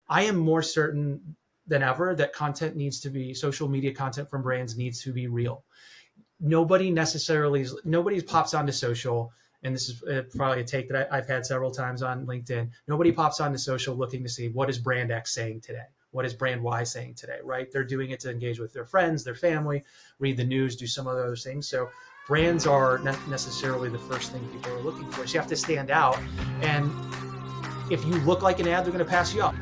I am more certain than ever that social media content from brands needs to be real. Nobody pops onto social, and this is probably a take that I've had several times on LinkedIn. Nobody pops onto social looking to see what is brand X saying today, what is brand Y saying today, right? They're doing it to engage with their friends, their family, read the news, do some of those things. So brands are not necessarily the first thing people are looking for. So you have to stand out, and if you look like an ad, they're going to pass you up.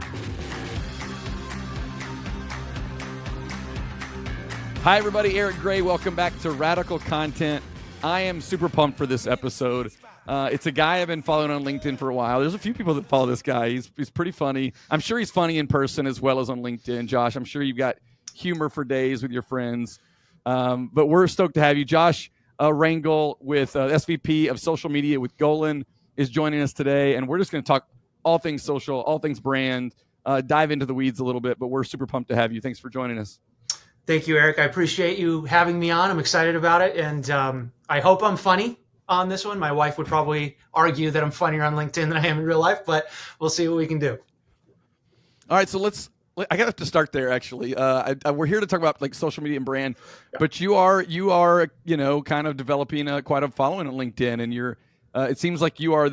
Hi, everybody. Eric Gray. Welcome back to Radical Content. I am super pumped for this episode. It's a guy I've been following on LinkedIn for a while. There's a few people that follow this guy. He's pretty funny. I'm sure he's funny in person as well as on LinkedIn. Josh, I'm sure you've got humor for days with your friends. But we're stoked to have you. Josh Rangel, with SVP of social media with Golin, is joining us today. And we're just going to talk all things social, all things brand, dive into the weeds a little bit. But we're super pumped to have you. Thanks for joining us. Thank you, Eric. I appreciate you having me on. I'm excited about it. And I hope I'm funny on this one. My wife would probably argue that I'm funnier on LinkedIn than I am in real life, but we'll see what we can do. All right. So I got to start there, actually. We're here to talk about like social media and brand, but you are, kind of developing quite a following on LinkedIn, and it seems like you are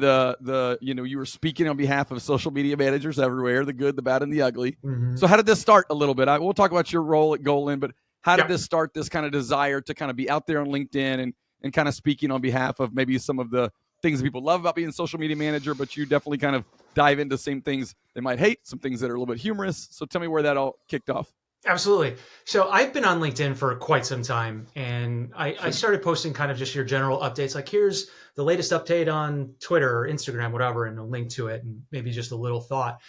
you were speaking on behalf of social media managers everywhere, the good, the bad, and the ugly. Mm-hmm. So how did this start a little bit? We'll talk about your role at Golin, but how did this start, this kind of desire to kind of be out there on LinkedIn and kind of speaking on behalf of maybe some of the things that people love about being a social media manager, but you definitely kind of dive into same things they might hate, some things that are a little bit humorous. So tell me where that all kicked off. Absolutely. So I've been on LinkedIn for quite some time, and I started posting kind of just your general updates. Like, here's the latest update on Twitter or Instagram, whatever, and a link to it, and maybe just a little thought.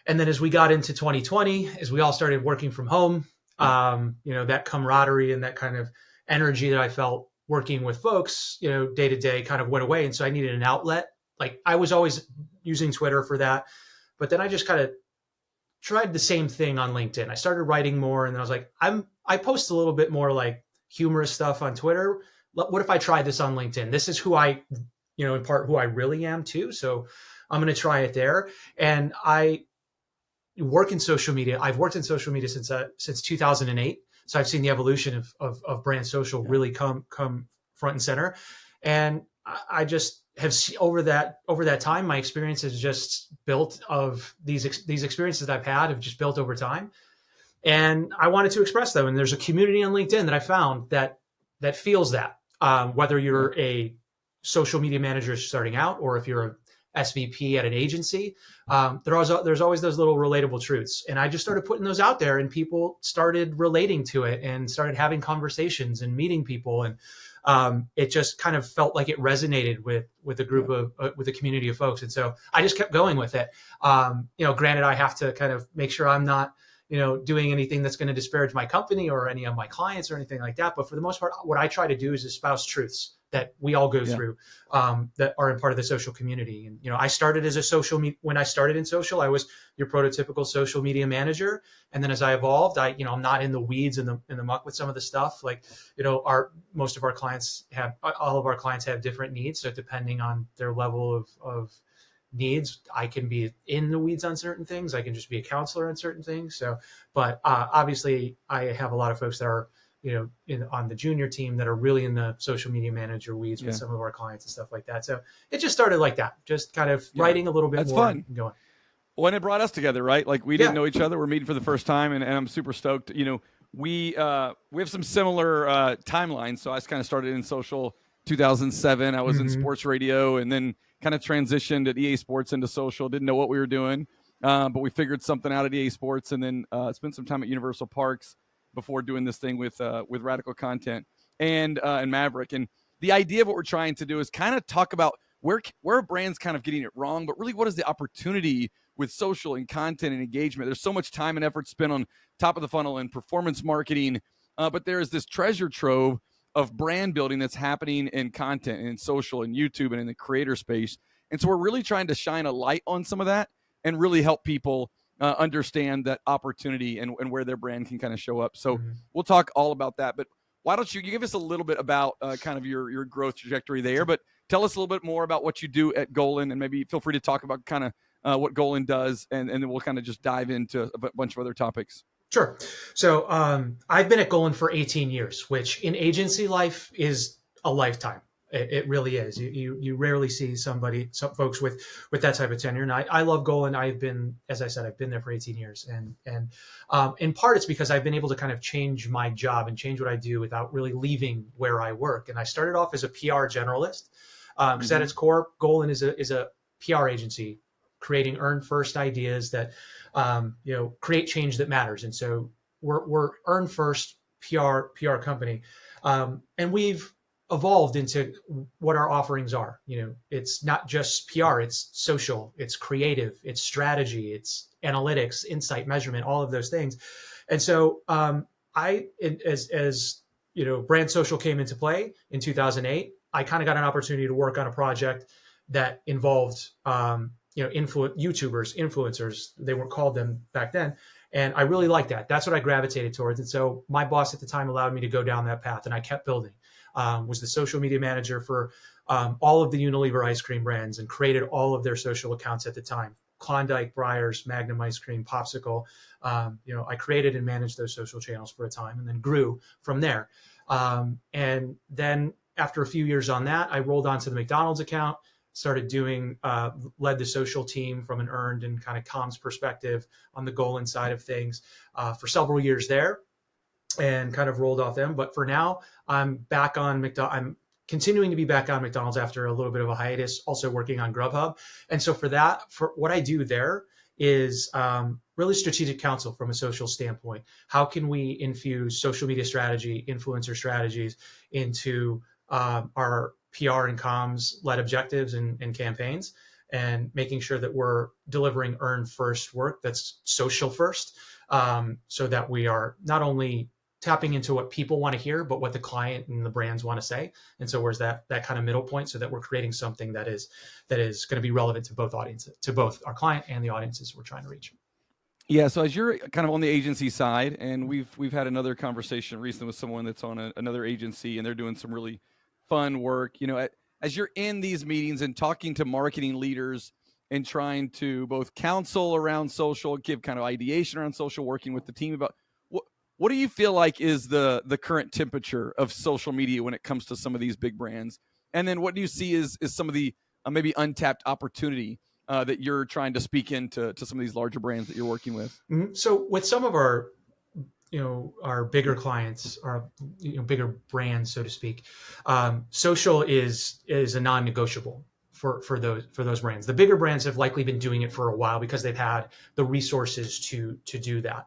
And then as we got into 2020, as we all started working from home, that camaraderie and that kind of energy that I felt working with folks, day to day kind of went away. And so I needed an outlet. Like, I was always using Twitter for that, but then I just kind of tried the same thing on LinkedIn. I started writing more, and then I was like, I post a little bit more like humorous stuff on Twitter. What if I try this on LinkedIn? This is who I, in part who I really am too. So I'm going to try it there. And I work in social media. I've worked in social media since 2008. So I've seen the evolution of brand social really come front and center. And I just have over that time, my experience has just built of these experiences that I've had have just built over time. And I wanted to express them. And there's a community on LinkedIn that I found that feels that, whether you're a social media manager starting out, or if you're a SVP at an agency, there's always those little relatable truths. And I just started putting those out there, and people started relating to it and started having conversations and meeting people. And it just kind of felt like it resonated with a group of with a community of folks. And so I just kept going with it. Granted, I have to kind of make sure I'm not, doing anything that's going to disparage my company or any of my clients or anything like that. But for the most part, what I try to do is espouse truths that we all go through, that are in part of the social community. And, I started as when I started in social, I was your prototypical social media manager. And then as I evolved, I'm not in the weeds and in the muck with some of the stuff. Like, all of our clients have different needs. So depending on their level of needs, I can be in the weeds on certain things. I can just be a counselor on certain things. So, but obviously I have a lot of folks that are, on the junior team that are really in the social media manager weeds with some of our clients and stuff like that. So it just started like that, just kind of writing a little bit more. Fun. And going. Well, and it brought us together, right? Like, we didn't know each other. We're meeting for the first time, and I'm super stoked. We have some similar timelines. So I kind of started in social 2007. I was in sports radio, and then kind of transitioned at EA Sports into social. Didn't know what we were doing, but we figured something out at EA Sports, and then spent some time at Universal Parks before doing this thing with Radical Content and Maverick. And the idea of what we're trying to do is kind of talk about where a brand's kind of getting it wrong, but really what is the opportunity with social and content and engagement. There's so much time and effort spent on top of the funnel and performance marketing, but there is this treasure trove of brand building that's happening in content and in social and YouTube and in the creator space. And so we're really trying to shine a light on some of that and really help people understand that opportunity and where their brand can kind of show up. So we'll talk all about that. But why don't you give us a little bit about kind of your growth trajectory there, but tell us a little bit more about what you do at Golin, and maybe feel free to talk about kind of what Golan does, and then we'll kind of just dive into a bunch of other topics. Sure. So I've been at Golan for 18 years, which in agency life is a lifetime. It really is. You rarely see some folks with that type of tenure. And I love Golan. I've been, as I said, I've been there for 18 years. And in part, it's because I've been able to kind of change my job and change what I do without really leaving where I work. And I started off as a PR generalist because at its core, Golan is a PR agency creating earn first ideas that create change that matters. And so we're earn first PR company, and we've evolved into what our offerings are. It's not just PR, it's social, it's creative, it's strategy, it's analytics, insight, measurement, all of those things. And so as brand social came into play in 2008, I kind of got an opportunity to work on a project that involved YouTubers, influencers, they weren't called them back then. And I really liked that. That's what I gravitated towards. And so my boss at the time allowed me to go down that path, and I kept building. Was the social media manager for all of the Unilever ice cream brands and created all of their social accounts at the time. Klondike, Breyers, Magnum Ice Cream, Popsicle. I created and managed those social channels for a time and then grew from there. And then after a few years on that, I rolled onto the McDonald's account, started led the social team from an earned and kind of comms perspective on the Golan side of things for several years there, and kind of rolled off them. But for now, I'm back on McDonald's. I'm continuing to be back on McDonald's after a little bit of a hiatus, also working on Grubhub. And so for what I do there is really strategic counsel from a social standpoint. How can we infuse social media strategy, influencer strategies into our PR and comms led objectives and campaigns, and making sure that we're delivering earn first work that's social first, so that we are not only tapping into what people want to hear, but what the client and the brands want to say. And so where's that kind of middle point, so that we're creating something that is going to be relevant to both audiences, to both our client and the audiences we're trying to reach. Yeah. So as you're kind of on the agency side, and we've had another conversation recently with someone that's on another agency, and they're doing some really fun work, as you're in these meetings and talking to marketing leaders and trying to both counsel around social, give kind of ideation around social, working with the team about what do you feel like is the current temperature of social media when it comes to some of these big brands? And then what do you see is some of the maybe untapped opportunity that you're trying to speak into some of these larger brands that you're working with? Mm-hmm. So with some of our bigger clients, our bigger brands, so to speak, social is a non-negotiable for those brands. The bigger brands have likely been doing it for a while because they've had the resources to do that.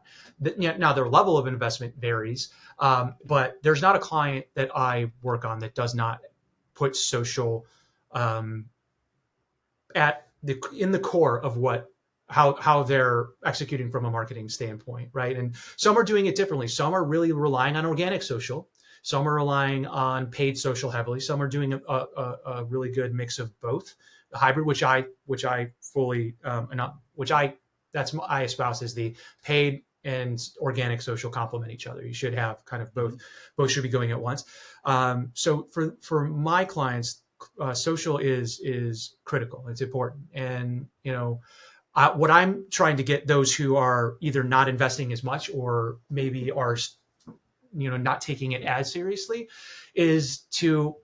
Now their level of investment varies, but there's not a client that I work on that does not put social in the core of how they're executing from a marketing standpoint, right? And some are doing it differently. Some are really relying on organic social. Some are relying on paid social heavily. Some are doing a really good mix of both. The hybrid, which I fully I espouse as the paid and organic social complement each other. You should have kind of both. Both should be going at once. So for my clients, social is critical. It's important, and what I'm trying to get those who are either not investing as much or maybe are not taking it as seriously is to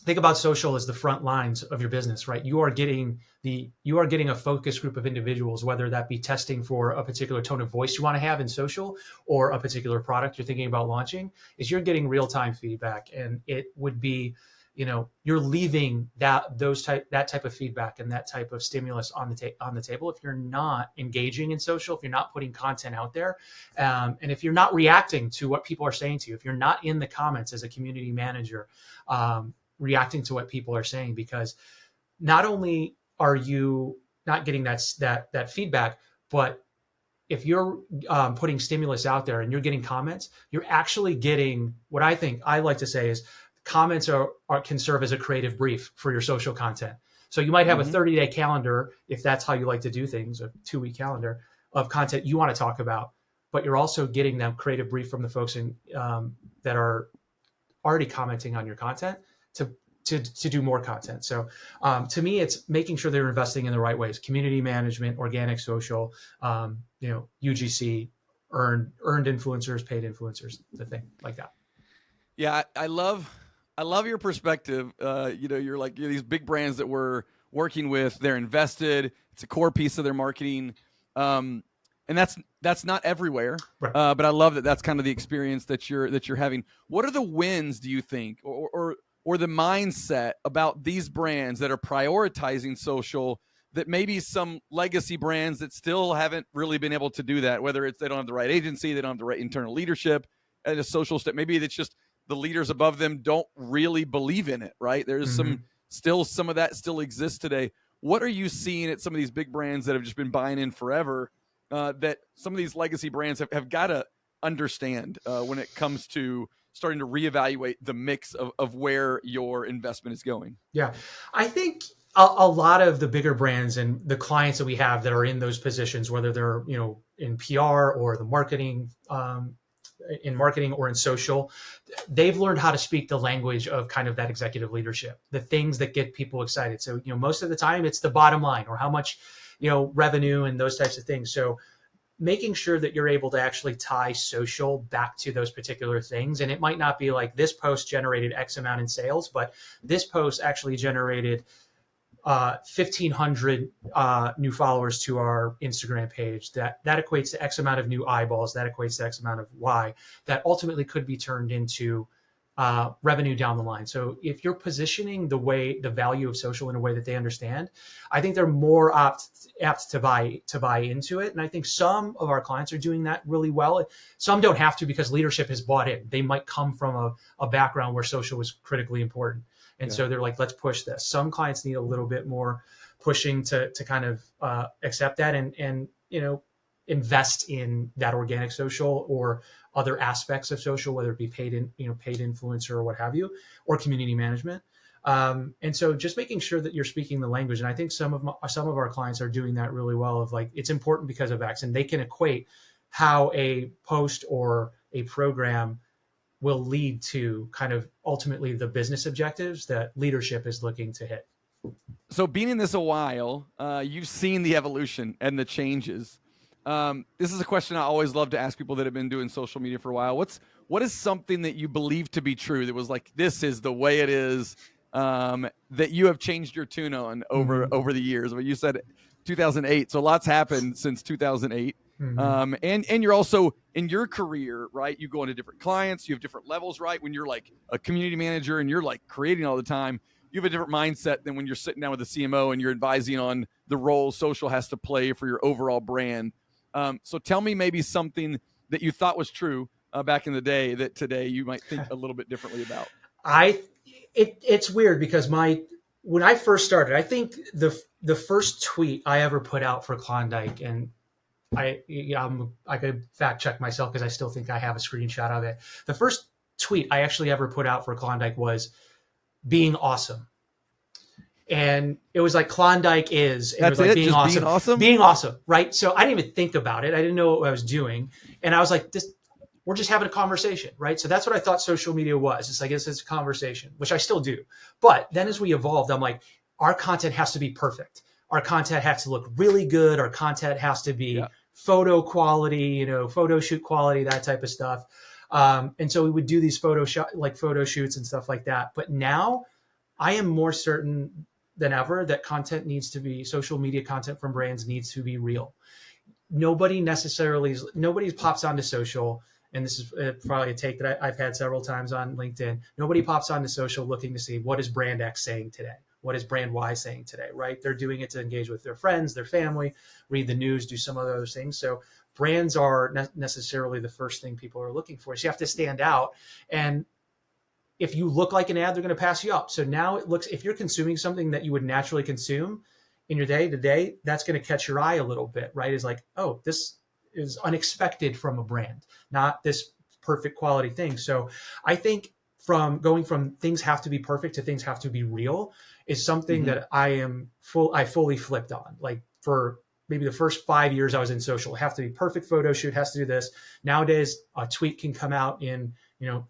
think about social as the front lines of your business, right? You are getting a focus group of individuals, whether that be testing for a particular tone of voice you want to have in social or a particular product you're thinking about launching, is you're getting real-time feedback. And it would be, you're leaving that type of feedback and that type of stimulus on the table if you're not engaging in social, if you're not putting content out there, and if you're not reacting to what people are saying to you, if you're not in the comments as a community manager, reacting to what people are saying, because not only are you not getting that feedback, but if you're putting stimulus out there and you're getting comments, you're actually getting what I like to say is comments can serve as a creative brief for your social content. So you might have a 30-day calendar, if that's how you like to do things, a 2-week calendar of content you want to talk about, but you're also getting that creative brief from the folks that are already commenting on your content to to do more content. So to me, it's making sure they're investing in the right ways: community management, organic social, UGC, earned influencers, paid influencers, the thing like that. Yeah, I love your perspective. You're like, these big brands that we're working with, they're invested. It's a core piece of their marketing. And that's not everywhere. Right. But I love that that's kind of the experience that you're having. What are the wins, do you think, or the mindset about these brands that are prioritizing social, that maybe some legacy brands that still haven't really been able to do that, whether it's they don't have the right agency, they don't have the right internal leadership at a social step, maybe it's just the leaders above them don't really believe in it, right? There's some of that still exists today. What are you seeing at some of these big brands that have just been buying in forever, that some of these legacy brands have got to understand when it comes to starting to reevaluate the mix of where your investment is going? Yeah, I think a lot of the bigger brands and the clients that we have that are in those positions, whether they're, in PR or the marketing, in marketing or in social, they've learned how to speak the language of kind of that executive leadership, the things that get people excited. So, most of the time it's the bottom line or how much, revenue and those types of things. So making sure that you're able to actually tie social back to those particular things. And it might not be like this post generated X amount in sales, but this post actually generated 1,500 new followers to our Instagram page. That equates to X amount of new eyeballs. That equates to X amount of Y. That ultimately could be turned into revenue down the line. So if you're positioning the value of social in a way that they understand, I think they're more apt to buy into it. And I think some of our clients are doing that really well. Some don't have to because leadership has bought in. They might come from a background where social was critically important. And so they're like, let's push this. Some clients need a little bit more pushing to kind of accept that and invest in that organic social or other aspects of social, whether it be paid influencer or what have you, or community management. And so just making sure that you're speaking the language. And I think some of our clients are doing that really well, of like, it's important because of X, and they can equate how a post or a program will lead to kind of ultimately the business objectives that leadership is looking to hit. So being in this a while, you've seen the evolution and the changes. This is a question I always love to ask people that have been doing social media for a while. What is something that you believe to be true that was like, this is the way it is, that you have changed your tune on over the years? I mean, you said 2008, so lots happened since 2008. And you're also in your career, right? You go into different clients, you have different levels, right? When you're like a community manager and you're like creating all the time, you have a different mindset than when you're sitting down with a CMO and you're advising on the role social has to play for your overall brand. So tell me maybe something that you thought was true back in the day that today you might think a little bit differently about. It's weird because when I first started, I think the first tweet I ever put out for Klondike, and I could fact check myself because I still think I have a screenshot of it. The first tweet I actually ever put out for Klondike was being awesome. And it was like Klondike is, and That's it was like it? Just being awesome, right? So I didn't even think about it. I didn't know what I was doing. And I was like, we're just having a conversation, right? So that's what I thought social media was. It's like, it's a conversation, which I still do. But then as we evolved, I'm like, our content has to be perfect. Our content has to look really good. Our content has to be photo quality, photo shoot quality, that type of stuff. And so we would do these photo shoots and stuff like that. But now I am more certain than ever that social media content from brands needs to be real. Nobody pops onto social. And this is probably a take that I've had several times on LinkedIn. Nobody pops onto social looking to see what is brand X saying today? What is brand Y saying today, right? They're doing it to engage with their friends, their family, read the news, do some other things. So brands are necessarily the first thing people are looking for. So you have to stand out. And if you look like an ad, they're going to pass you up. So now if you're consuming something that you would naturally consume in your day to day, that's going to catch your eye a little bit, right? It's like, oh, this is unexpected from a brand, not this perfect quality thing. So I think from going from things have to be perfect to things have to be real is something that I fully flipped on. Like for maybe the first 5 years I was in social, have to be perfect photo shoot, has to do this. Nowadays, a tweet can come out in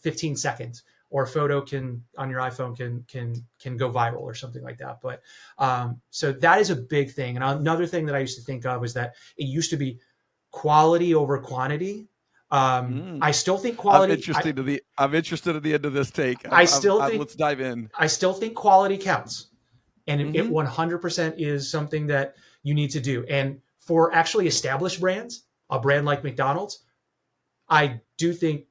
15 seconds, or a photo on your iPhone can go viral or something like that. But so that is a big thing. And another thing that I used to think of is that it used to be quality over quantity. I still think quality. I'm interested at the end of this take. Let's dive in. I still think quality counts, and it 100% is something that you need to do. And for actually established brands, a brand like McDonald's, I do think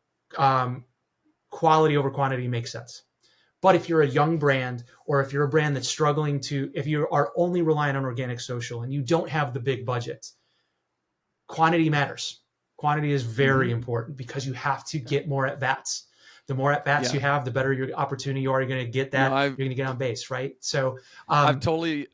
quality over quantity makes sense. But if you're a young brand, or if you're a brand that's struggling if you are only relying on organic social and you don't have the big budgets, quantity matters. Quantity is very important because you have to get more at bats. The more at bats you have, the better your opportunity you are. You're going to get that. You're going to get on base, right? So I totally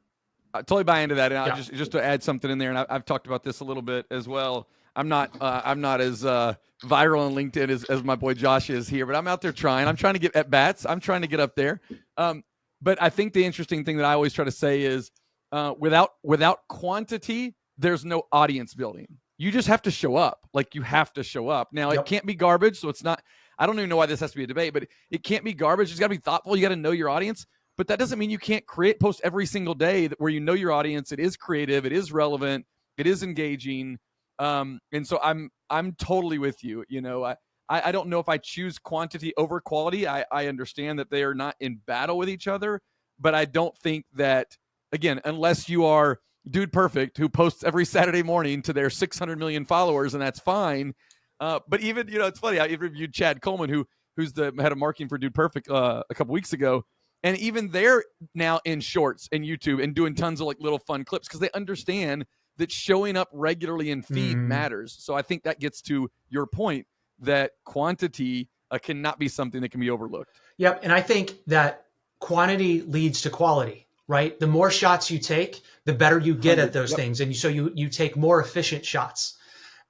buy into that. And just to add something in there, and I've talked about this a little bit as well. I'm not as viral on LinkedIn as my boy Josh is here, but I'm out there trying. I'm trying to get at bats. I'm trying to get up there. But I think the interesting thing that I always try to say is without quantity, there's no audience building. You just have to show up. Like, you have to show up. Now, it can't be garbage, so it's not – I don't even know why this has to be a debate, but it can't be garbage. It's got to be thoughtful. You got to know your audience. But that doesn't mean you can't post every single day where you know your audience. It is creative. It is relevant. It is engaging. And so I'm totally with you. You know, I don't know if I choose quantity over quality. I understand that they are not in battle with each other, but I don't think that, again, unless you are – Dude Perfect, who posts every Saturday morning to their 600 million followers, and that's fine. But even, it's funny. I interviewed Chad Coleman, who's the head of marketing for Dude Perfect a couple weeks ago, and even they're now in Shorts and YouTube and doing tons of like little fun clips because they understand that showing up regularly in feed matters. So I think that gets to your point that quantity cannot be something that can be overlooked. Yep, and I think that quantity leads to quality. Right? The more shots you take, the better you get at those things. And so you take more efficient shots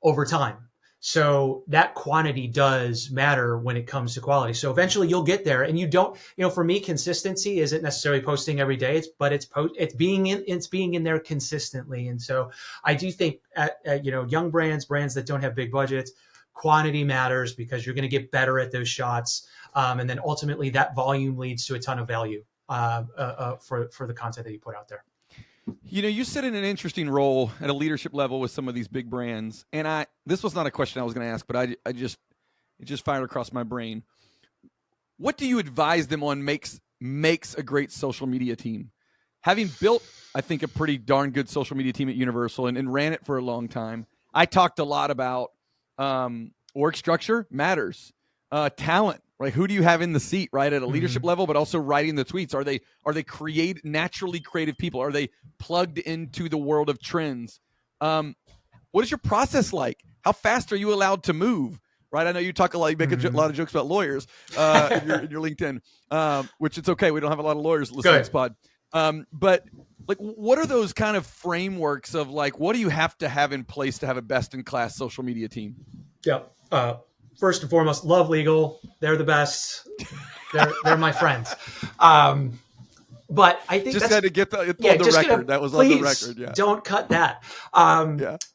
over time. So that quantity does matter when it comes to quality. So eventually you'll get there, and you don't, for me, consistency isn't necessarily posting every day, but it's being in there consistently. And so I do think at young brands that don't have big budgets, quantity matters because you're going to get better at those shots. And then ultimately that volume leads to a ton of value. For the content that you put out there. You sit in an interesting role at a leadership level with some of these big brands. And this was not a question I was going to ask, but it just fired across my brain. What do you advise them on makes a great social media team? Having built, I think, a pretty darn good social media team at Universal and ran it for a long time, I talked a lot about org structure matters, talent. Right, who do you have in the seat, right, at a leadership level, but also writing the tweets? Are they naturally creative people? Are they plugged into the world of trends? What is your process like? How fast are you allowed to move? Right, I know you talk a lot. You make a lot of jokes about lawyers in your LinkedIn, which it's okay. We don't have a lot of lawyers listening to this pod. But like, what are those kind of frameworks of like, what do you have to have in place to have a best-in-class social media team? Yeah. First and foremost, love legal. They're the best. They're my friends. But I think just had to get the record. That was on the record. Yeah. Don't cut that. I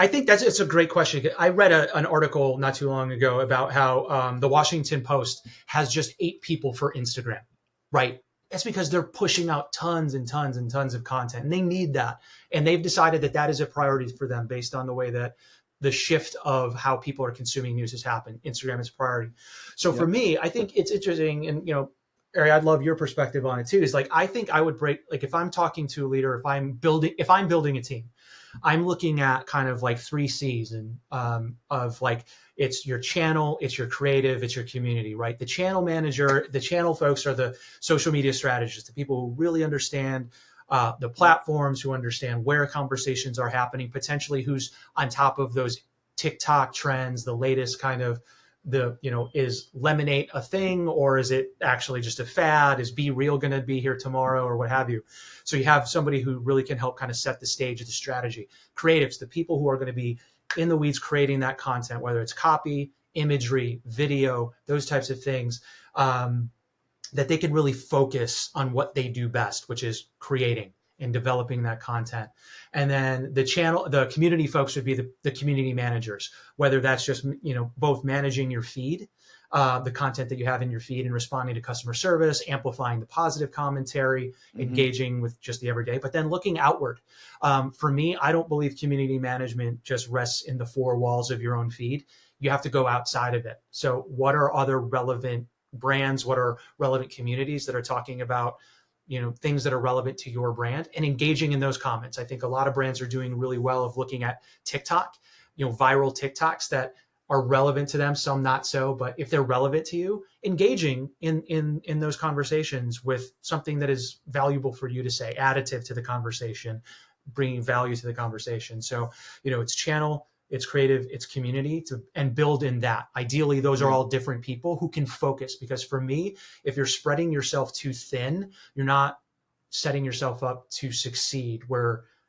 think it's a great question. I read an article not too long ago about how the Washington Post has just 8 people for Instagram. Right. That's because they're pushing out tons and tons and tons of content, and they need that. And they've decided that is a priority for them based on the way that the shift of how people are consuming news has happened. Instagram is a priority. So for me, I think it's interesting. And, Ari, I'd love your perspective on it too. Is like, I think I would break, like if I'm talking to a leader, if I'm building a team, I'm looking at kind of like 3 C's and of like, it's your channel, it's your creative, it's your community, right? The channel manager, the channel folks are the social media strategists, the people who really understand the platforms, who understand where conversations are happening, potentially who's on top of those TikTok trends, the latest kind of is Lemonade a thing, or is it actually just a fad? Is Be Real going to be here tomorrow, or what have you? So you have somebody who really can help kind of set the stage of the strategy. Creatives, the people who are going to be in the weeds creating that content, whether it's copy, imagery, video, those types of things. That they can really focus on what they do best, which is creating and developing that content. And then the community folks would be the community managers, whether that's just, both managing your feed the content that you have in your feed and responding to customer service, amplifying the positive commentary, engaging with just the everyday, but then looking outward. For me, I don't believe community management just rests in the four walls of your own feed. You have to go outside of it. So what are other relevant brands? What are relevant communities that are talking about, things that are relevant to your brand and engaging in those comments? I think a lot of brands are doing really well of looking at TikTok, viral TikToks that are relevant to them, some not so, but if they're relevant to you, engaging in those conversations with something that is valuable for you to say, additive to the conversation, bringing value to the conversation. So, it's channel, it's creative, it's community, and build in that. Ideally, those are all different people who can focus, because for me, if you're spreading yourself too thin, you're not setting yourself up to succeed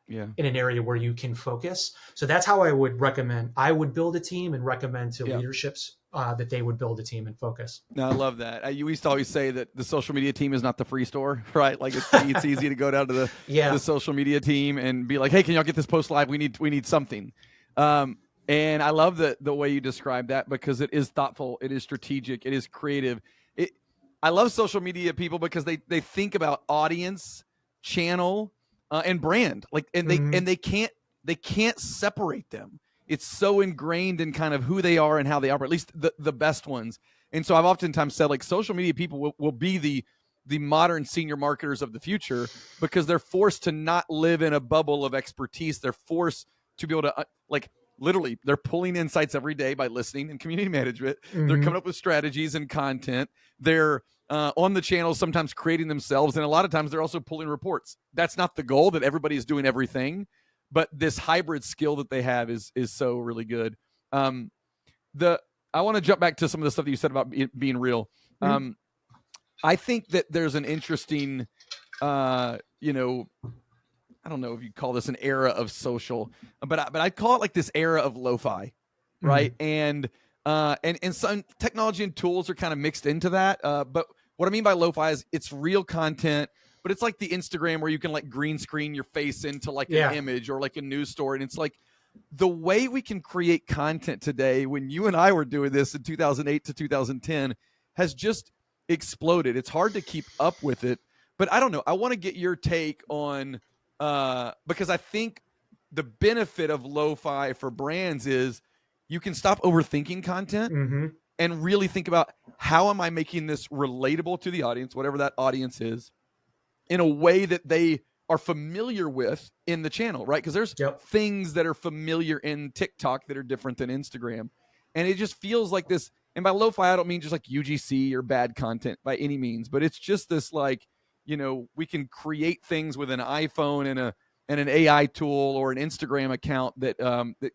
in an area where you can focus. So that's how I would recommend. I would build a team and recommend to leaderships that they would build a team and focus. No, I love that. You used to always say that the social media team is not the free store, right? Like it's easy to go down to the social media team and be like, hey, can y'all get this post live? We need something. And I love the way you describe that, because it is thoughtful, it is strategic, it is creative. I love social media people because they think about audience, channel, and brand, and they can't separate them. It's so ingrained in kind of who they are and how they operate, at least the best ones. And so I've oftentimes said, social media people will be the modern senior marketers of the future, because they're forced to not live in a bubble of expertise. They're forced to be able to literally, they're pulling insights every day by listening and community management. They're coming up with strategies and content. They're on the channel, sometimes creating themselves. And a lot of times they're also pulling reports. That's not the goal, that everybody is doing everything, but this hybrid skill that they have is so really good. I want to jump back to some of the stuff that you said about being real. I think that there's an interesting, I don't know if you call this an era of social, but I call it this era of lo-fi, right? And some technology and tools are kind of mixed into that. But what I mean by lo-fi is it's real content, but it's like the Instagram where you can green screen your face into an image or a news story. And it's the way we can create content today, when you and I were doing this in 2008 to 2010, has just exploded. It's hard to keep up with it, but I don't know. I want to get your take on, because I think the benefit of lo-fi for brands is you can stop overthinking content and really think about, how am I making this relatable to the audience, whatever that audience is, in a way that they are familiar with in the channel, right? Because there's things that are familiar in TikTok that are different than Instagram. And it just feels like this. And by lo-fi, I don't mean just UGC or bad content by any means, but it's just this we can create things with an iPhone and an AI tool or an Instagram account that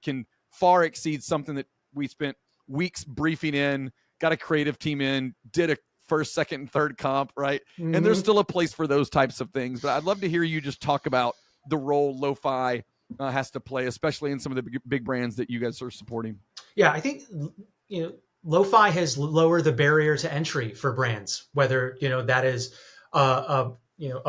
can far exceed something that we spent weeks briefing in, got a creative team in, did a first, second, and third comp, right? And there's still a place for those types of things. But I'd love to hear you just talk about the role lo-fi has to play, especially in some of the big brands that you guys are supporting. Yeah, I think lo-fi has lowered the barrier to entry for brands, whether that is a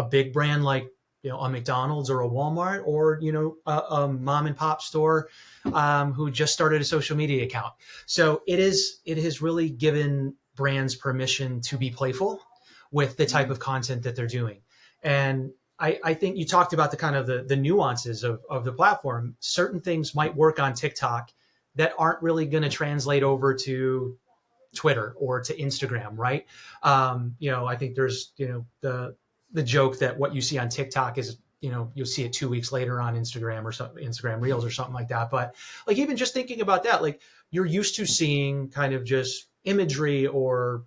big brand like a McDonald's or a Walmart, or a mom and pop store who just started a social media account. So it has really given brands permission to be playful with the type of content that they're doing. And I think you talked about the kind of the nuances of the platform. Certain things might work on TikTok that aren't really going to translate over to Twitter or to Instagram, right? I think there's the joke that what you see on TikTok is you'll see it 2 weeks later on Instagram or something, Instagram Reels or something like that. But even just thinking about that, you're used to seeing kind of just imagery or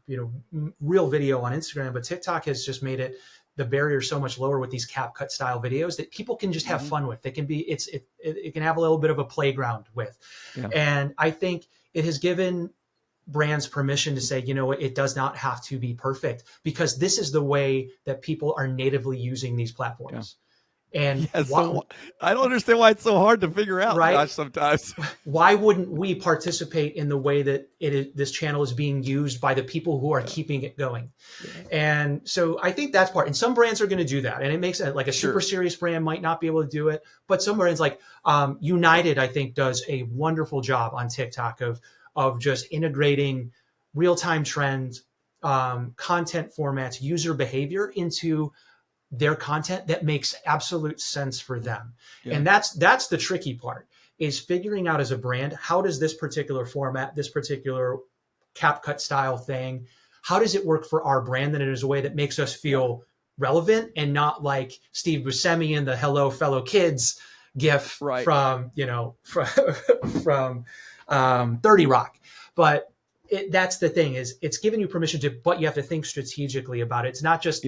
real video on Instagram, but TikTok has just made the barrier so much lower with these CapCut style videos that people can just have fun with. They can be it can have a little bit of a playground with, and I think it has given brands permission to say, it does not have to be perfect, because this is the way that people are natively using these platforms. And so I don't understand why it's so hard to figure out, right? Josh, sometimes. Why wouldn't we participate in the way that this channel is being used by the people who are keeping it going? And so I think that's part. And some brands are going to do that, and it makes it a super serious brand might not be able to do it, but some brands United, I think, does a wonderful job on TikTok of just integrating real-time trend content formats, user behavior into their content that makes absolute sense for them. Yeah. And that's the tricky part, is figuring out as a brand, how does this particular format, this particular CapCut style thing, how does it work for our brand in a way that makes us feel relevant and not like Steve Buscemi in the "Hello Fellow Kids" gif from 30 Rock. But that's the thing, is it's giving you permission to, but you have to think strategically about it. It's not just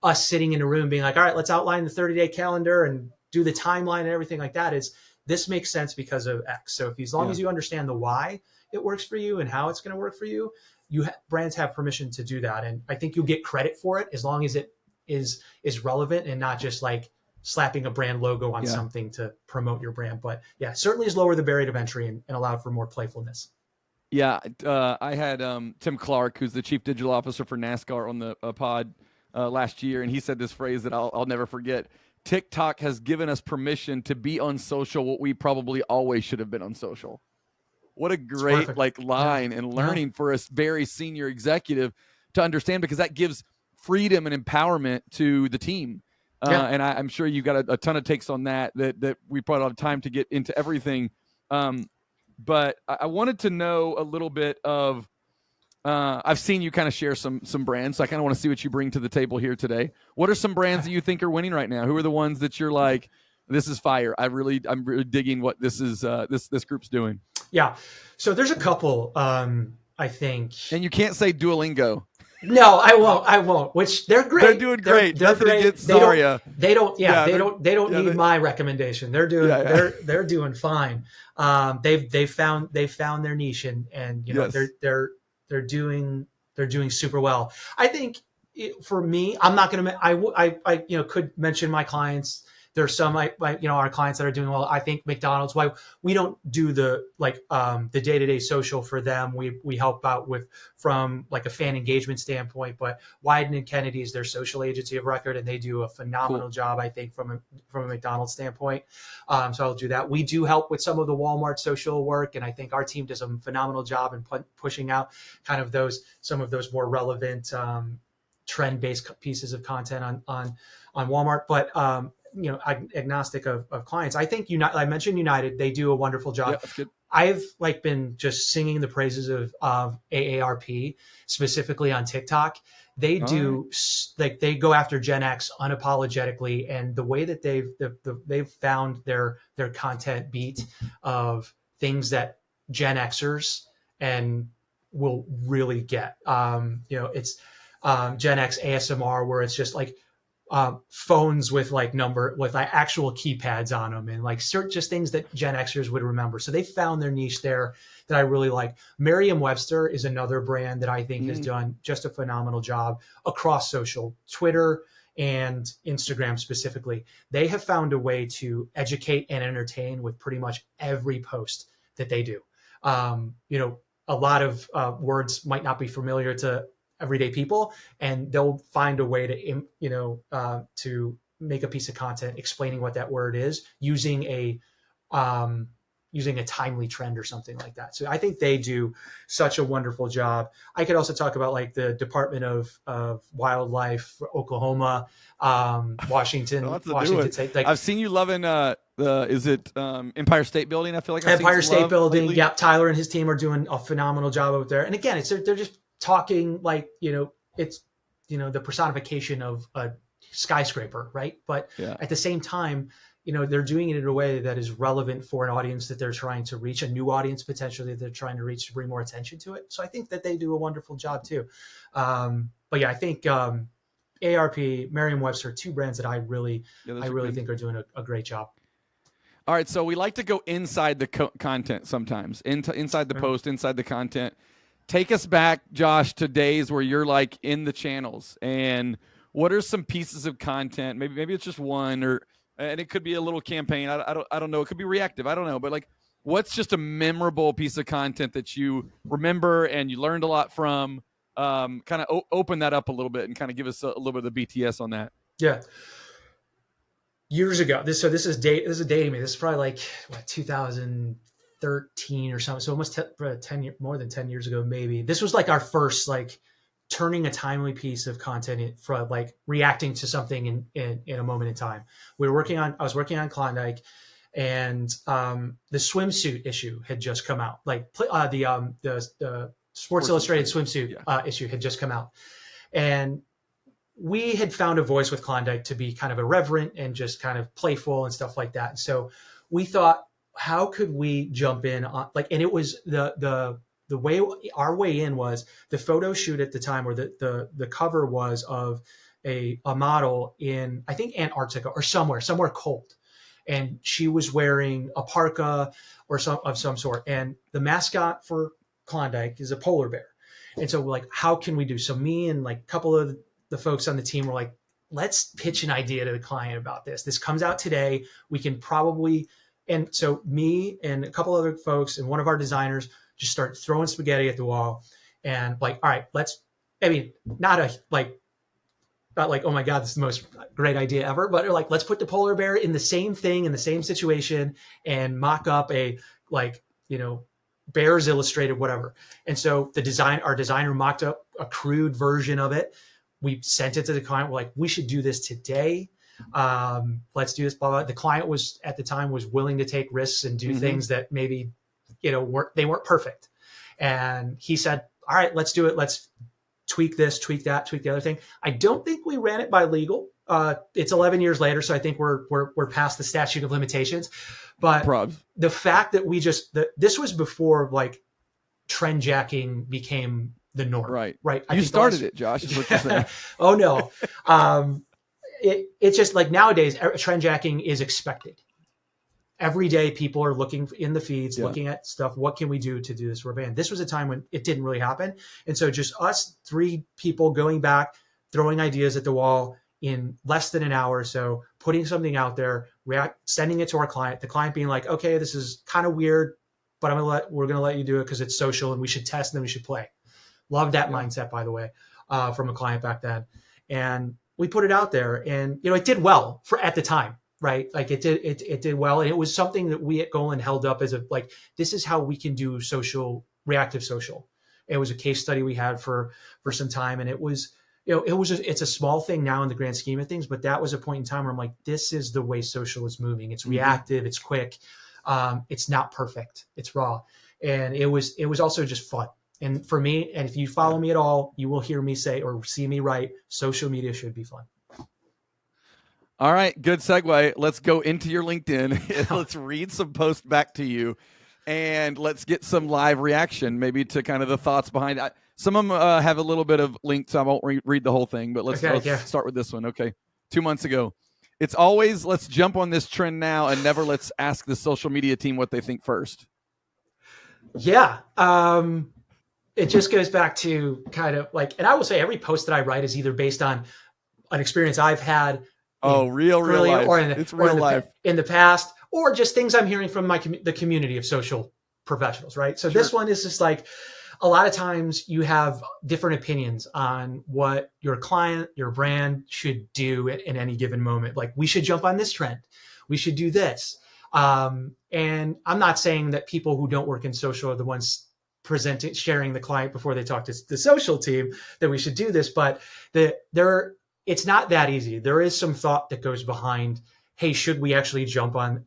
us sitting in a room being like, all right, let's outline the 30-day calendar and do the timeline and everything like that. Is this makes sense because of X. So as long as you understand the why it works for you and how it's going to work for you, brands have permission to do that. And I think you'll get credit for it as long as it is relevant and not just like slapping a brand logo on something to promote your brand. But yeah, certainly is lower the barrier of entry and allowed for more playfulness. Yeah. I had Tim Clark, who's the chief digital officer for NASCAR, on the pod last year. And he said this phrase that I'll never forget. TikTok has given us permission to be on social what we probably always should have been on social. What a great line and learning for a very senior executive to understand, because that gives freedom and empowerment to the team. And I'm sure you got a ton of takes on that we probably don't have time to get into everything. But I wanted to know a little bit of, I've seen you kind of share some brands. So I kind of want to see what you bring to the table here today. What are some brands that you think are winning right now? Who are the ones that you're like, this is fire? I'm really digging what this is, this group's doing. Yeah. So there's a couple, I think. And you can't say Duolingo. No, I won't. Which they're great. They're doing great. They're great. They don't need my recommendation. They're doing they're doing fine. They've found their niche and they're doing super well. I think for me, I'm not going to. I could mention my clients. There's some our clients that are doing well. I think McDonald's. Why we don't do the day-to-day social for them. We help out from like a fan engagement standpoint. But Wyden and Kennedy is their social agency of record, and they do a phenomenal job, I think, from a McDonald's standpoint. So I'll do that. We do help with some of the Walmart social work, and I think our team does a phenomenal job in pushing out kind of some of those more relevant trend-based pieces of content on Walmart. But agnostic of clients. I think I mentioned United. They do a wonderful job. Yeah, that's good. I've been just singing the praises of AARP, specifically on TikTok. They do they go after Gen X unapologetically, and the way that they've found their content beat of things that Gen Xers and will really get. It's Gen X ASMR, where it's just like phones with actual keypads on them, and just things that Gen Xers would remember. So they found their niche there that I really like. Merriam-Webster is another brand that I think has done just a phenomenal job across social, Twitter and Instagram specifically. They have found a way to educate and entertain with pretty much every post that they do. A lot of words might not be familiar to everyday people, and they'll find a way to make a piece of content explaining what that word is using a timely trend or something like that. So I think they do such a wonderful job. I could also talk about the Department of Wildlife for Oklahoma, Washington State. I've seen you loving Empire State Building. I feel like Empire State Building. Lately. Yeah, Tyler and his team are doing a phenomenal job over there. And again, they're just talking it's the personification of a skyscraper, right? But at the same time, they're doing it in a way that is relevant for an audience that they're trying to reach, a new audience potentially they're trying to reach, to bring more attention to it. So I think that they do a wonderful job too. But yeah, I think AARP, Merriam-Webster, two brands that I really think are doing a great job. All right, so we like to go inside the content sometimes, inside the post, inside the content. Take us back, Josh, to days where you're in the channels, and what are some pieces of content? Maybe it's just one, and it could be a little campaign. I don't know. It could be reactive. I don't know. But what's just a memorable piece of content that you remember and you learned a lot from? Kind of open that up a little bit and kind of give us a little bit of the BTS on that. Yeah. Years ago, this is dating me. This is probably 2000. 2013 or something. So almost 10 more than 10 years ago, maybe. This was like our first like turning a timely piece of content for like reacting to something in a moment in time. I was working on Klondike, and the swimsuit issue had just come out. Like the Sports Illustrated swimsuit issue had just come out, and we had found a voice with Klondike to be kind of irreverent and just kind of playful and stuff like that. And so we thought, how could we jump in on like, and it was the way our way in was the photo shoot at the time, or the cover was of a model in, I think, Antarctica or somewhere cold. And she was wearing a parka or some sort. And the mascot for Klondike is a polar bear. And so we're like, how can we do? So me and like a couple of the folks on the team were like, let's pitch an idea to the client about this. This comes out today. We can probably, and so me and a couple other folks and one of our designers just start throwing spaghetti at the wall and like, all right, not like, oh my God, this is the most great idea ever, but like, let's put the polar bear in the same thing, in the same situation, and mock up a, like, Bears Illustrated, whatever. And so our designer mocked up a crude version of it. We sent it to the client. We're like, we should do this today. Let's do this, blah, blah. The client at the time was willing to take risks and do things that maybe, weren't perfect. And he said, all right, let's do it. Let's tweak this, tweak that, tweak the other thing. I don't think we ran it by legal. It's 11 years later, so I think we're past the statute of limitations. But the fact that this was before like trend jacking became the norm. Right. You started it, Josh, is what you're saying. Oh no. It's just like nowadays trend jacking is expected. Every day people are looking in the feeds, looking at stuff. What can we do to do this for a band? This was a time when it didn't really happen. And so just us three people going back, throwing ideas at the wall in less than an hour or so, putting something out there, sending it to our client, the client being like, okay, this is kind of weird, but we're going to let you do it because it's social and we should test and then we should play. Love that mindset, by the way, from a client back then. And we put it out there, and it did well at the time, right? Like it did well, and it was something that we at Golin held up as this is how we can do reactive social. It was a case study we had for some time, and it was it's a small thing now in the grand scheme of things, but that was a point in time where I'm like, this is the way social is moving. It's reactive, it's quick, it's not perfect, it's raw, and it was also just fun. And for me, and if you follow me at all, you will hear me say or see me write, social media should be fun. All right, good segue. Let's go into your LinkedIn. Let's read some posts back to you, and let's get some live reaction, maybe to kind of the thoughts behind it. Some of them have a little bit of link, so I won't read the whole thing, but let's start with this one. Okay, 2 months ago. It's always, let's jump on this trend now and never let's ask the social media team what they think first. Yeah. It just goes back to kind of like, and I will say every post that I write is either based on an experience I've had. Real life. Or real life. In the past, or just things I'm hearing from the community of social professionals, right? So This one is just like, a lot of times you have different opinions on what your client, your brand should do in any given moment. Like, we should jump on this trend. We should do this. And I'm not saying that people who don't work in social are the ones sharing the client before they talk to the social team that we should do this, but it's not that easy. There is some thought that goes behind, hey, should we actually jump on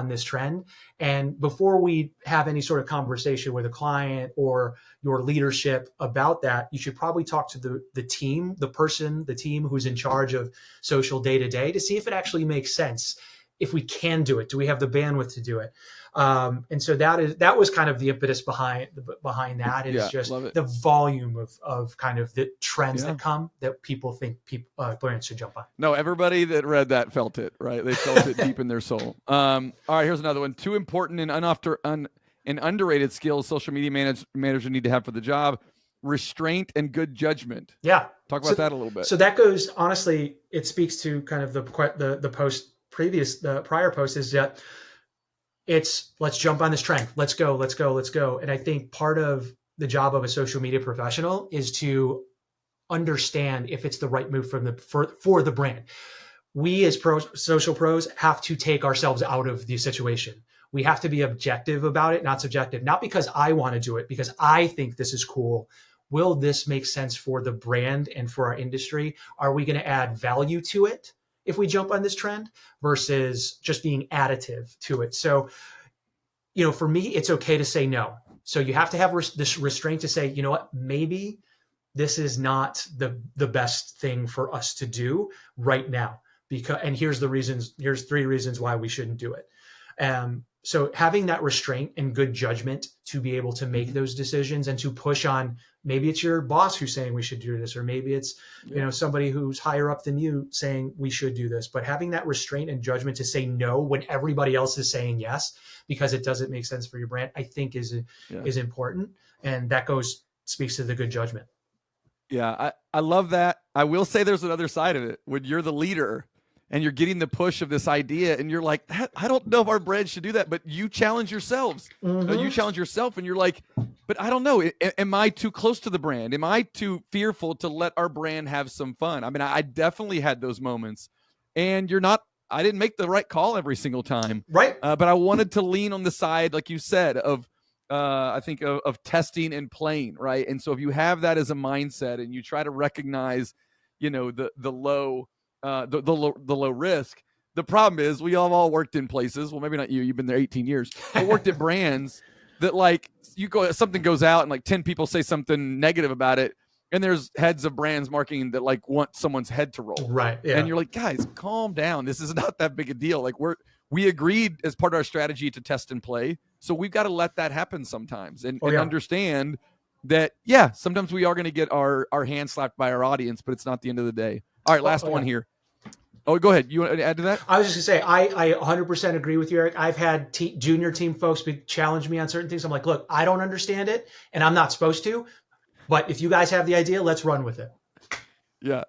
this trend? And before we have any sort of conversation with a client or your leadership about that, you should probably talk to the team, the team who's in charge of social day to day, to see if it actually makes sense. If we can do it, do we have the bandwidth to do it? And so that was kind of the impetus behind that is just the volume of kind of the trends that come that people think brands should jump on. No, everybody that read that felt it, right? They felt it deep in their soul. All right, here's another one. 2 important and underrated skills social media managers need to have for the job: restraint and good judgment. Yeah. Talk about that a little bit. So that goes, honestly, it speaks to kind of the prior post is that it's, let's jump on this trend. Let's go. And I think part of the job of a social media professional is to understand if it's the right move for the brand. We as social pros have to take ourselves out of the situation. we have to be objective about it, not subjective. Not because I want to do it, because I think this is cool. Will this make sense for the brand and for our industry? Are we going to add value to it if we jump on this trend versus just being additive to it? So, for me, it's okay to say no. So you have to have this restraint to say, you know what, maybe this is not the best thing for us to do right now. And here's 3 reasons why we shouldn't do it. So having that restraint and good judgment to be able to make those decisions and to push on, maybe it's your boss who's saying we should do this, or maybe it's, somebody who's higher up than you saying we should do this, but having that restraint and judgment to say no when everybody else is saying yes, because it doesn't make sense for your brand, I think is important. And that speaks to the good judgment. Yeah. I love that. I will say there's another side of it. When you're the leader and you're getting the push of this idea and you're like, I don't know if our brand should do that, but you challenge yourselves. You challenge yourself and you're like, but I don't know. Am I too close to the brand? Am I too fearful to let our brand have some fun? I mean, I definitely had those moments, and I didn't make the right call every single time. Right. But I wanted to lean on the side, like you said, of I think of testing and playing. Right. And so if you have that as a mindset and you try to recognize, the low risk. The problem is we all worked in places. Well, maybe not you. You've been there 18 years. I worked at brands that something goes out and 10 people say something negative about it. And there's heads of brands marketing that want someone's head to roll. Right. Yeah. And you're like, guys, calm down. This is not that big a deal. We agreed as part of our strategy to test and play. So we've got to let that happen sometimes and understand that, sometimes we are going to get our hands slapped by our audience, but it's not the end of the day. All right. Last one here. Oh, go ahead. You want to add to that? I was just going to say, I 100% agree with you, Eric. I've had junior team folks challenge me on certain things. I'm like, look, I don't understand it and I'm not supposed to, but if you guys have the idea, let's run with it. Yeah.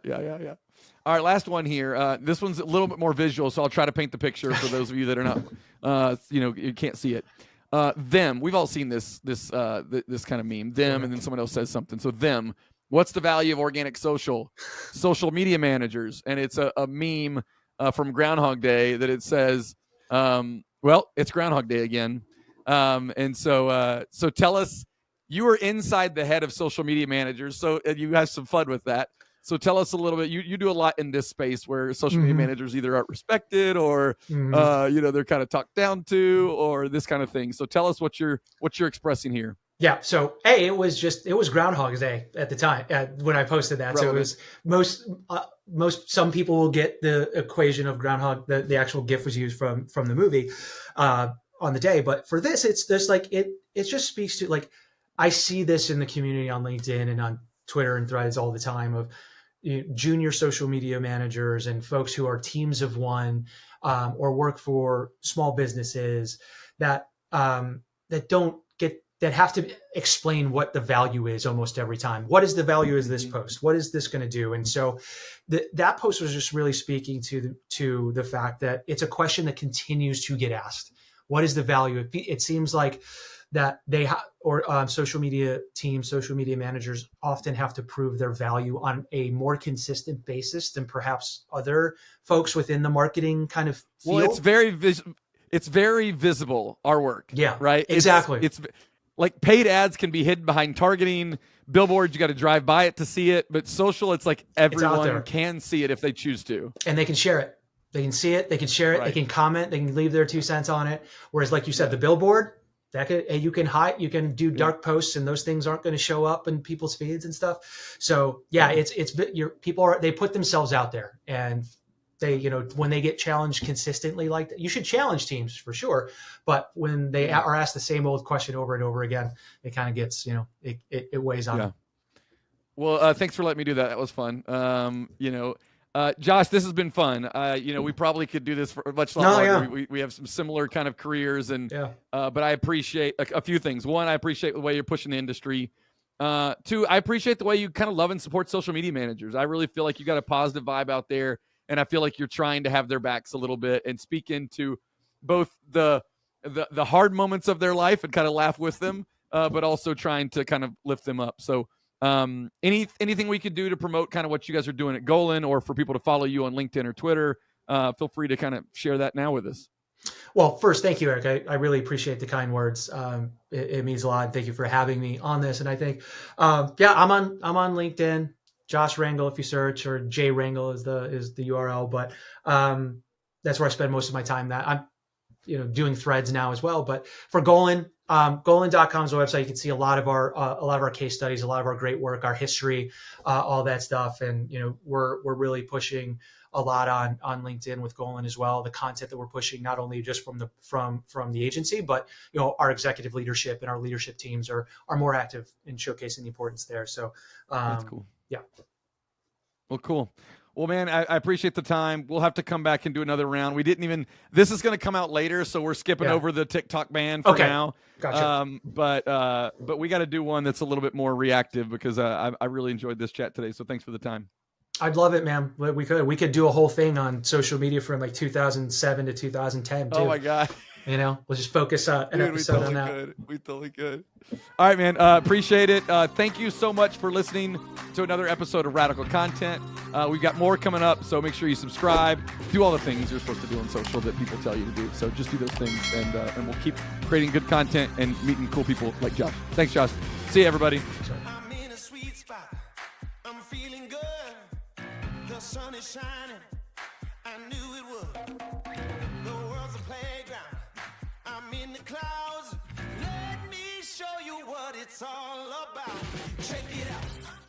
All right. Last one here. This one's a little bit more visual, so I'll try to paint the picture for those of you that are not, you can't see it. Them. We've all seen this kind of meme. Them, and then someone else says something. So them. What's the value of organic social media managers? And it's a meme from Groundhog Day that it says, well, it's Groundhog Day again. And so tell us, you were inside the head of social media managers, so you have some fun with that. So tell us a little bit. You do a lot in this space where social media managers either aren't respected or they're kind of talked down to, or this kind of thing. So tell us what you're expressing here. Yeah. So it was Groundhog Day at the time when I posted that. Relevant. So it was some people will get the equation of Groundhog. The actual GIF was used from the movie on the day, but for this, it's this it just speaks to I see this in the community on LinkedIn and on Twitter and Threads all the time of junior social media managers and folks who are teams of one or work for small businesses that have to explain what the value is almost every time. What is the value of this post? What is this going to do? And so that post was just really speaking to the fact that it's a question that continues to get asked. What is the value? It seems like that social media teams, social media managers often have to prove their value on a more consistent basis than perhaps other folks within the marketing kind of field. Well, it's very visible, our work. Yeah, right. Exactly. It's like paid ads can be hidden behind targeting. Billboards, you got to drive by it to see it. But social, it's everyone can see it if they choose to. And they can share it. They can see it. They can share it. Right. They can comment. They can leave their 2 cents on it. Whereas, like you said, the billboard, you can hide. You can do dark posts, and those things aren't going to show up in people's feeds and stuff. So they put themselves out there, and they, when they get challenged consistently like that, you should challenge teams for sure. But when they are asked the same old question over and over again, it kind of gets, it weighs on them. Well, thanks for letting me do that. That was fun. Josh, this has been fun. We probably could do this for much longer. Yeah. We have some similar kind of careers, and but I appreciate a few things. One, I appreciate the way you're pushing the industry. 2, I appreciate the way you kind of love and support social media managers. I really feel like you got a positive vibe out there, and I feel like you're trying to have their backs a little bit and speak into both the hard moments of their life and kind of laugh with them, but also trying to kind of lift them up. So anything we could do to promote kind of what you guys are doing at Golin, or for people to follow you on LinkedIn or Twitter, feel free to kind of share that now with us. Well, first, thank you, Eric. I really appreciate the kind words. It means a lot. Thank you for having me on this. And I think, yeah, I'm on LinkedIn, Josh Rangel, if you search, or J Rangel is the URL. But that's where I spend most of my time. That I'm, doing threads now as well. But for Golin, Golin.com is a website. You can see a lot of our case studies, a lot of our great work, our history, all that stuff. And we're really pushing a lot on LinkedIn with Golin as well. The content that we're pushing, not only just from the agency, but our executive leadership and our leadership teams are more active in showcasing the importance there. So that's cool. Yeah. Well, cool. Well, man, I appreciate the time. We'll have to come back and do another round. This is going to come out later, so we're skipping over the TikTok ban for now. Gotcha. But we got to do one that's a little bit more reactive because I really enjoyed this chat today. So thanks for the time. I'd love it, man. We could do a whole thing on social media from like 2007 to 2010 too. Oh my God. We'll just focus an episode on that. We totally could. All right, man. Appreciate it. Thank you so much for listening to another episode of Radical Content. We've got more coming up, so make sure you subscribe. Do all the things you're supposed to do on social that people tell you to do. So just do those things, and we'll keep creating good content and meeting cool people like Josh. Thanks, Josh. See you, everybody. I'm in a sweet spot. I'm feeling good. The sun is shining. I knew it would. The world's a playground. I'm in the clouds. Let me show you what it's all about. Check it out.